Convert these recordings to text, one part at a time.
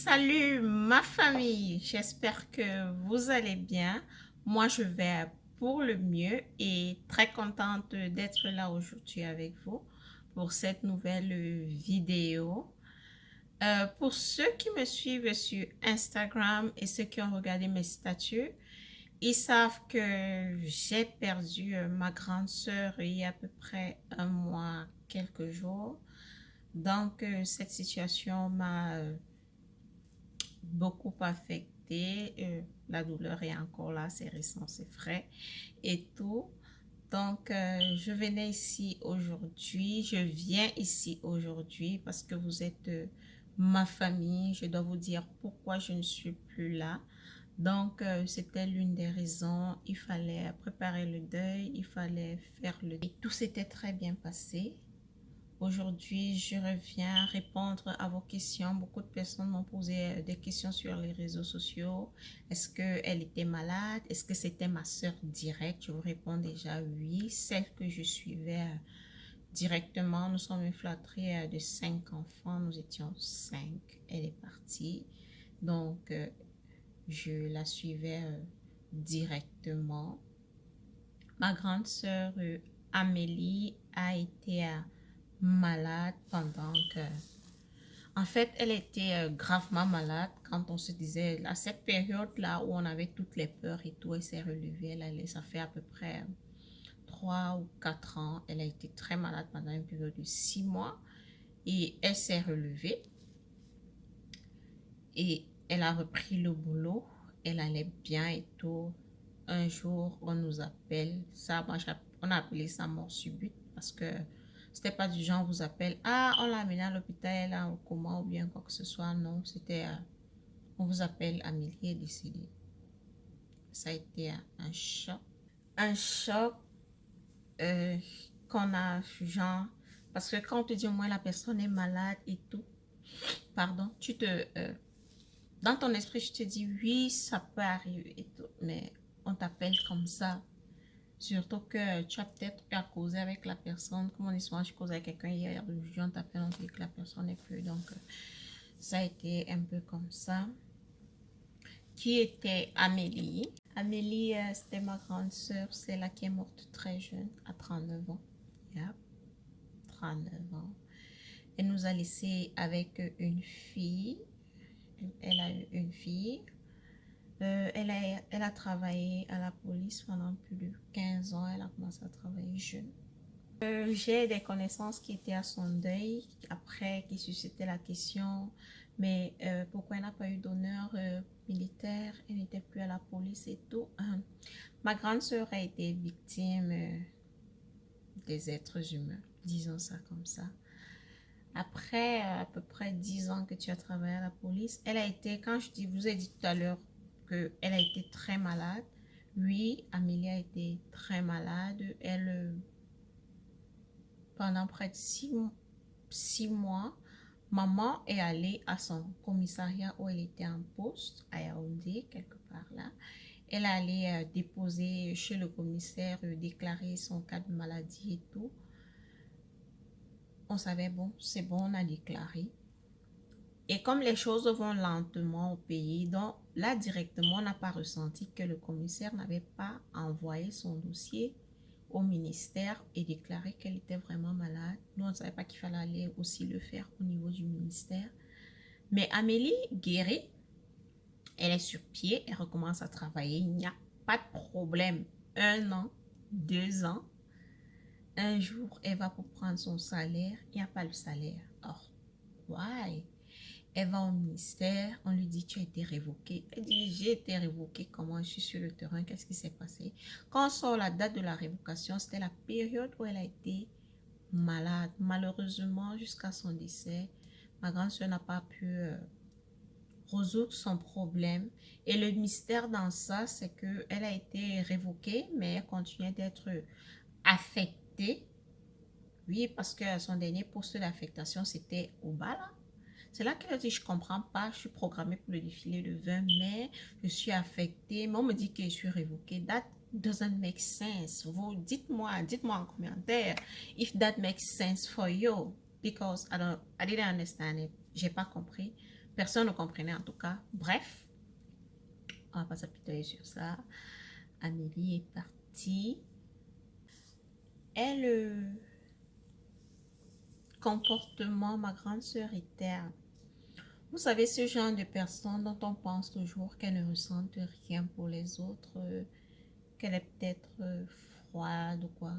Salut ma famille, j'espère que vous allez bien. Moi, je vais pour le mieux et très contente d'être là aujourd'hui avec vous pour cette nouvelle vidéo. Pour ceux qui me suivent sur Instagram et ceux qui ont regardé mes statuts, ils savent que j'ai perdu ma grande sœur il y a à peu près un mois, quelques jours. Donc, cette situation m'a beaucoup affecté. La douleur est encore là, c'est récent, c'est frais et tout. Donc, je venais ici aujourd'hui, je viens ici aujourd'hui parce que vous êtes ma famille. Je dois vous dire pourquoi je ne suis plus là. Donc, c'était l'une des raisons. Il fallait préparer le deuil, il fallait faire le deuil. Et tout s'était très bien passé. Aujourd'hui, je reviens répondre à vos questions. Beaucoup de personnes m'ont posé des questions sur les réseaux sociaux. Est-ce qu'elle était malade? Est-ce que c'était ma soeur directe? Je vous réponds déjà oui. Celle que je suivais directement. Nous sommes une fratrie de 5 enfants. Nous étions 5. Elle est partie. Donc, je la suivais directement. Ma grande sœur Amélie a été malade pendant que... En fait, elle était gravement malade quand on se disait, à cette période-là où on avait toutes les peurs et tout, elle s'est relevée, elle allait, ça fait à peu près 3 ou 4 ans, elle a été très malade pendant une période de 6 mois et elle s'est relevée et elle a repris le boulot, elle allait bien et tout. Un jour, on nous appelle, ça, moi, on a appelé ça mort subite parce que c'était pas du genre, on vous appelle, ah, on l'a amené à l'hôpital, elle est au coma ou bien quoi que ce soit. Non, c'était, on vous appelle, Amélie est décédée. Ça a été un choc. Un choc euh, qu'on a, genre, parce que quand on te dit au moins la personne est malade et tout, pardon, dans ton esprit, tu te dis oui, ça peut arriver et tout, mais on t'appelle comme ça. Surtout que tu as peut-être eu à causer avec la personne. Comme on dit souvent, je cause avec quelqu'un hier, aujourd'hui on t'appelle, on dit que la personne n'est plus. Donc, ça a été un peu comme ça. Qui était Amélie? Amélie, c'était ma grande sœur, c'est la qui est morte très jeune, à 39 ans. Yeah, 39 ans. Elle nous a laissé avec une fille. Elle a eu une fille. Elle a travaillé à la police pendant plus de 15 ans. Elle a commencé à travailler jeune. J'ai des connaissances qui étaient à son deuil, après qui suscitaient la question, mais pourquoi elle n'a pas eu d'honneur militaire, elle n'était plus à la police et tout. Ma grande sœur a été victime des êtres humains, disons ça comme ça. Après à peu près 10 ans que tu as travaillé à la police, elle a été, quand je dis, vous ai dit tout à l'heure qu'elle a été très malade. Oui, Amélie a été très malade. Elle pendant près de 6 mois, maman est allée à son commissariat où elle était en poste, à Yaoundé, quelque part là. Elle est allée déposer chez le commissaire, déclarer son cas de maladie et tout. On savait, bon, c'est bon, on a déclaré. Et comme les choses vont lentement au pays, donc là directement, on n'a pas ressenti que le commissaire n'avait pas envoyé son dossier au ministère et déclaré qu'elle était vraiment malade. Nous, on ne savait pas qu'il fallait aller aussi le faire au niveau du ministère. Mais Amélie guérit, elle est sur pied, elle recommence à travailler, il n'y a pas de problème. 1 an, 2 ans, un jour, elle va pour prendre son salaire, il n'y a pas le salaire. Oh, why? Elle va au ministère, on lui dit tu as été révoquée. Elle dit j'ai été révoquée, comment je suis sur le terrain, qu'est-ce qui s'est passé? Quand on sort la date de la révocation, c'était la période où elle a été malade. Malheureusement, jusqu'à son décès, ma grande soeur n'a pas pu résoudre son problème. Et le mystère dans ça, c'est qu'elle a été révoquée, mais elle continuait d'être affectée. Oui, parce que son dernier poste d'affectation, c'était au bas là. C'est là qu'elle a dit, je comprends pas, je suis programmée pour le défilé le 20 mai, je suis affectée, mais on me dit que je suis révoquée. That doesn't make sense. Vous dites-moi en commentaire, if that makes sense for you, because I didn't understand it. J'ai pas compris. Personne ne comprenait en tout cas. Bref, on va pas s'apitoyer sur ça. Amélie est partie. Elle, comportement, ma grande sœur était... Vous savez, ce genre de personne dont on pense toujours qu'elle ne ressente rien pour les autres, qu'elle est peut-être froide ou quoi.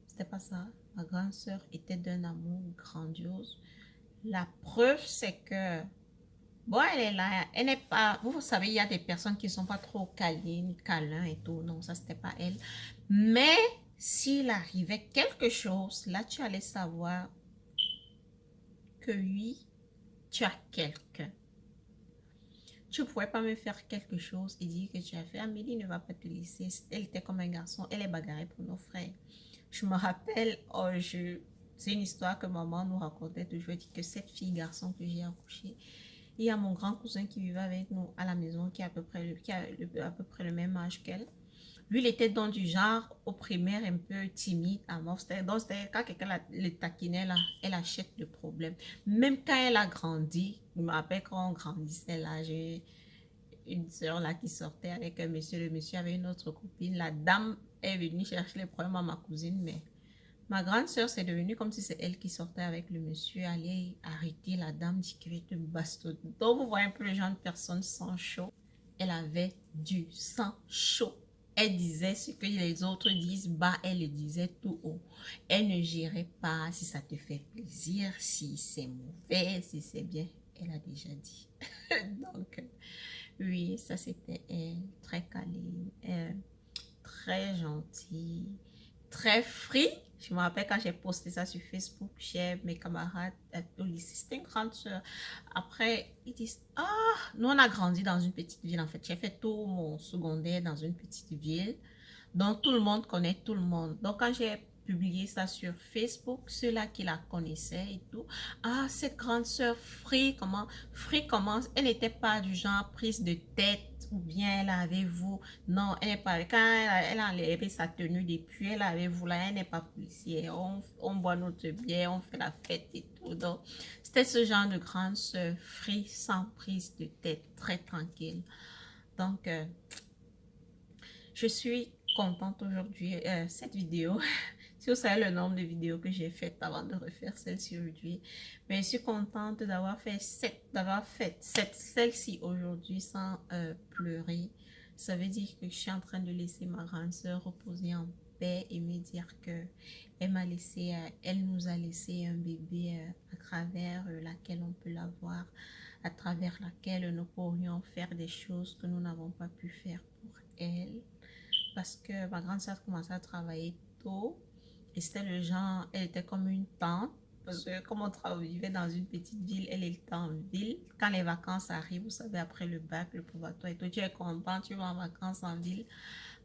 C'était pas ça. Ma grande sœur était d'un amour grandiose. La preuve, c'est que, bon, elle est là, elle n'est pas, vous savez, il y a des personnes qui ne sont pas trop câlines, câlins et tout. Non, ça, c'était pas elle. Mais s'il arrivait quelque chose, là, tu allais savoir que oui, tu as quelqu'un. Tu ne pourrais pas me faire quelque chose et dire que tu as fait. Amélie ne va pas te laisser. Elle était comme un garçon. Elle est bagarrée pour nos frères. Je me rappelle, c'est une histoire que maman nous racontait toujours. Elle dit que cette fille garçon que j'ai accouchée, il y a mon grand cousin qui vivait avec nous à la maison, qui a à peu près le même âge qu'elle. Lui, il était dans du genre au primaire un peu timide, amorphe. Donc, quand quelqu'un le taquinait là, elle achète le problème. Même quand elle a grandi, je me rappelle quand on grandissait là, j'ai une soeur là qui sortait avec un monsieur. Le monsieur avait une autre copine. La dame est venue chercher les problèmes à ma cousine, mais ma grande soeur, c'est devenu comme si c'est elle qui sortait avec le monsieur, allait arrêter la dame, dit qu'il va te bastonner. Donc, vous voyez un peu le genre de personne sans chaud. Elle avait du sang chaud. Elle disait ce que les autres disent bas, elle le disait tout haut. Elle ne gérait pas si ça te fait plaisir, si c'est mauvais, si c'est bien. Elle a déjà dit. Donc, oui, ça c'était elle, très câline, très gentille, très free. Je me rappelle quand j'ai posté ça sur Facebook, chez mes camarades au lycée, c'était une grande soeur. Après, ils disent, ah, nous on a grandi dans une petite ville en fait. J'ai fait tout mon secondaire dans une petite ville. Donc tout le monde connaît tout le monde. Donc quand j'ai publié ça sur Facebook, ceux-là qui la connaissaient et tout, ah, cette grande sœur Free commence, elle n'était pas du genre prise de tête ou bien elle avait vous, non, elle n'est pas, quand elle a enlevé sa tenue depuis, elle avait vous là, elle n'est pas policière, on boit notre bière, on fait la fête et tout. Donc c'était ce genre de grande sœur Free sans prise de tête, très tranquille. Donc je suis contente aujourd'hui, cette vidéo. Si vous savez le nombre de vidéos que j'ai faites avant de refaire celle-ci aujourd'hui. Mais je suis contente d'avoir fait celle-ci aujourd'hui sans pleurer. Ça veut dire que je suis en train de laisser ma grande soeur reposer en paix et me dire que elle nous a laissé un bébé à travers laquelle on peut l'avoir, à travers laquelle nous pourrions faire des choses que nous n'avons pas pu faire pour elle. Parce que ma grande soeur commençait à travailler tôt. Et c'était le genre, elle était comme une tante. Parce que comme on vivait dans une petite ville, elle était en ville. Quand les vacances arrivent, vous savez, après le bac, le probatoire et tout, tu es content, tu vas en vacances en ville.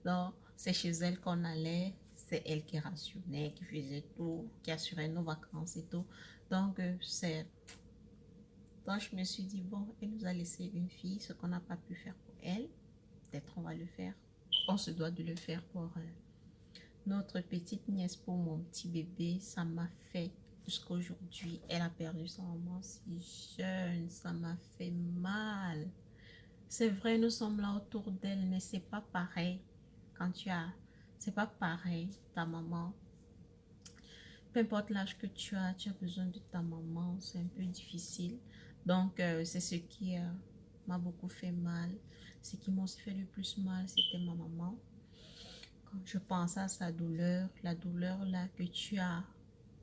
Donc, c'est chez elle qu'on allait. C'est elle qui rationnait, qui faisait tout, qui assurait nos vacances et tout. Donc, Donc, je me suis dit, bon, elle nous a laissé une fille, ce qu'on n'a pas pu faire pour elle. Peut-être on va le faire. On se doit de le faire pour notre petite nièce, pour mon petit bébé. Ça m'a fait jusqu'aujourd'hui. Elle a perdu sa maman si jeune. Ça m'a fait mal. C'est vrai, nous sommes là autour d'elle, mais c'est pas pareil quand c'est pas pareil, ta maman. Peu importe l'âge que tu as besoin de ta maman. C'est un peu difficile. Donc, c'est ce qui m'a beaucoup fait mal. Ce qui m'a aussi fait le plus mal, c'était ma maman. Quand je pense à sa douleur, la douleur là que tu as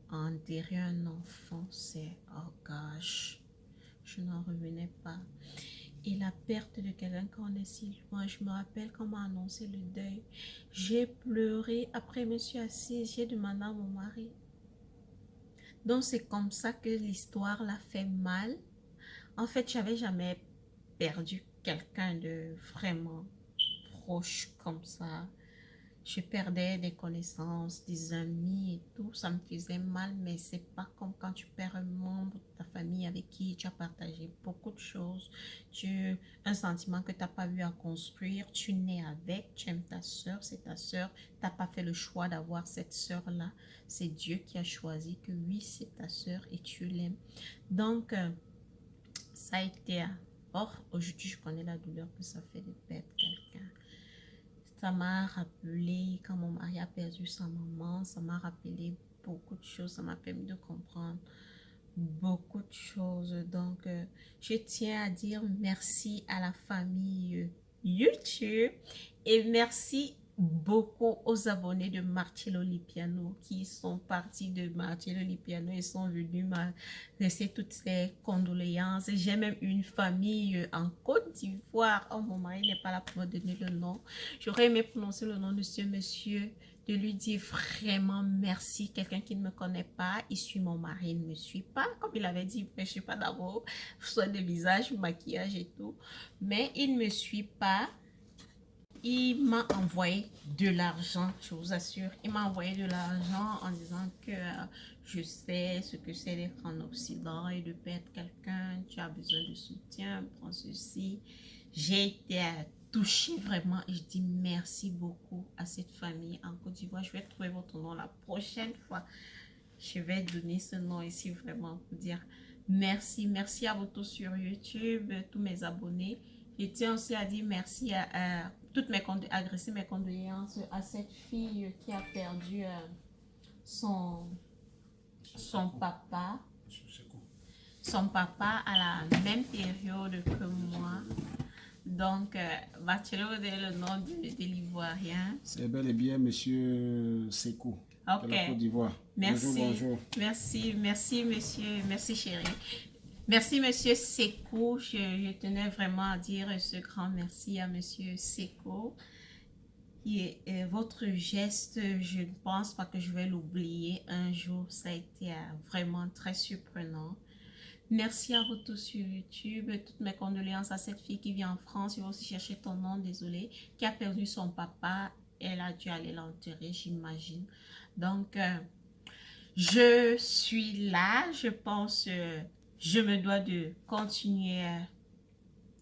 à enterrer un enfant, c'est oh gosh, je n'en revenais pas. Et la perte de quelqu'un quand on est si loin, je me rappelle quand on m'a annoncé le deuil. J'ai pleuré, après je me suis assise, j'ai demandé à mon mari. Donc c'est comme ça que l'histoire l'a fait mal. En fait, j'avais jamais perdu quelqu'un de vraiment proche comme ça. Je perdais des connaissances, des amis et tout. Ça me faisait mal, mais c'est pas comme quand tu perds un membre de ta famille avec qui tu as partagé beaucoup de choses. Un sentiment que tu n'as pas eu à construire. Tu nais avec, tu aimes ta soeur, c'est ta soeur. Tu n'as pas fait le choix d'avoir cette soeur-là. C'est Dieu qui a choisi que oui, c'est ta soeur et tu l'aimes. Donc, Ça a été... Or, aujourd'hui, je connais la douleur que ça fait de perdre quelqu'un. Ça m'a rappelé quand mon mari a perdu sa maman. Ça m'a rappelé beaucoup de choses. Ça m'a permis de comprendre beaucoup de choses. Donc, je tiens à dire merci à la famille YouTube et merci beaucoup aux abonnés de Marcello Lipiano qui sont partis de Marcello Lipiano et sont venus m'adresser toutes ces condoléances. J'ai même une famille en Côte d'Ivoire. Oh, mon mari n'est pas là pour me donner le nom. J'aurais aimé prononcer le nom de ce monsieur, de lui dire vraiment merci. Quelqu'un qui ne me connaît pas, il suit mon mari, il ne me suit pas. Comme il avait dit, je ne suis pas d'abord soin de visage, maquillage et tout. Mais il ne me suit pas. Il m'a envoyé de l'argent, je vous assure. Il m'a envoyé de l'argent en disant que je sais ce que c'est d'être en Occident et de perdre quelqu'un. Tu as besoin de soutien, prends ceci. J'ai été touchée vraiment et je dis merci beaucoup à cette famille en Côte d'Ivoire. Je vais trouver votre nom la prochaine fois. Je vais donner ce nom ici vraiment pour dire merci. Merci à vous tous sur YouTube, tous mes abonnés. Je tiens aussi à dire merci à adresser mes condoléances à cette fille qui a perdu son papa. Son papa à la même période que moi. Donc, Marcello est le nom de l'Ivoirien. C'est bel et bien Monsieur Sekou. Ok. De la Côte d'Ivoire. Merci. Bonjour, bonjour. Merci monsieur. Merci chérie. Merci monsieur Sekou. Je tenais vraiment à dire ce grand merci à monsieur Sekou. Et votre geste, je ne pense pas que je vais l'oublier un jour. Ça a été vraiment très surprenant. Merci à vous tous sur YouTube. Toutes mes condoléances à cette fille qui vit en France. Je vais aussi chercher ton nom, désolé. Qui a perdu son papa. Elle a dû aller l'enterrer, j'imagine. Donc, je suis là. Je pense, je me dois de continuer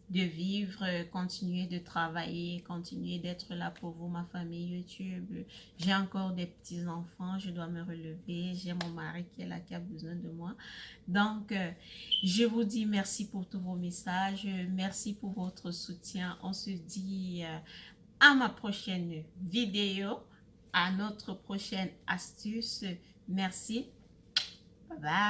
de vivre, continuer de travailler, continuer d'être là pour vous, ma famille YouTube. J'ai encore des petits-enfants, je dois me relever. J'ai mon mari qui est là, qui a besoin de moi. Donc, je vous dis merci pour tous vos messages. Merci pour votre soutien. On se dit à ma prochaine vidéo, à notre prochaine astuce. Merci. Bye bye.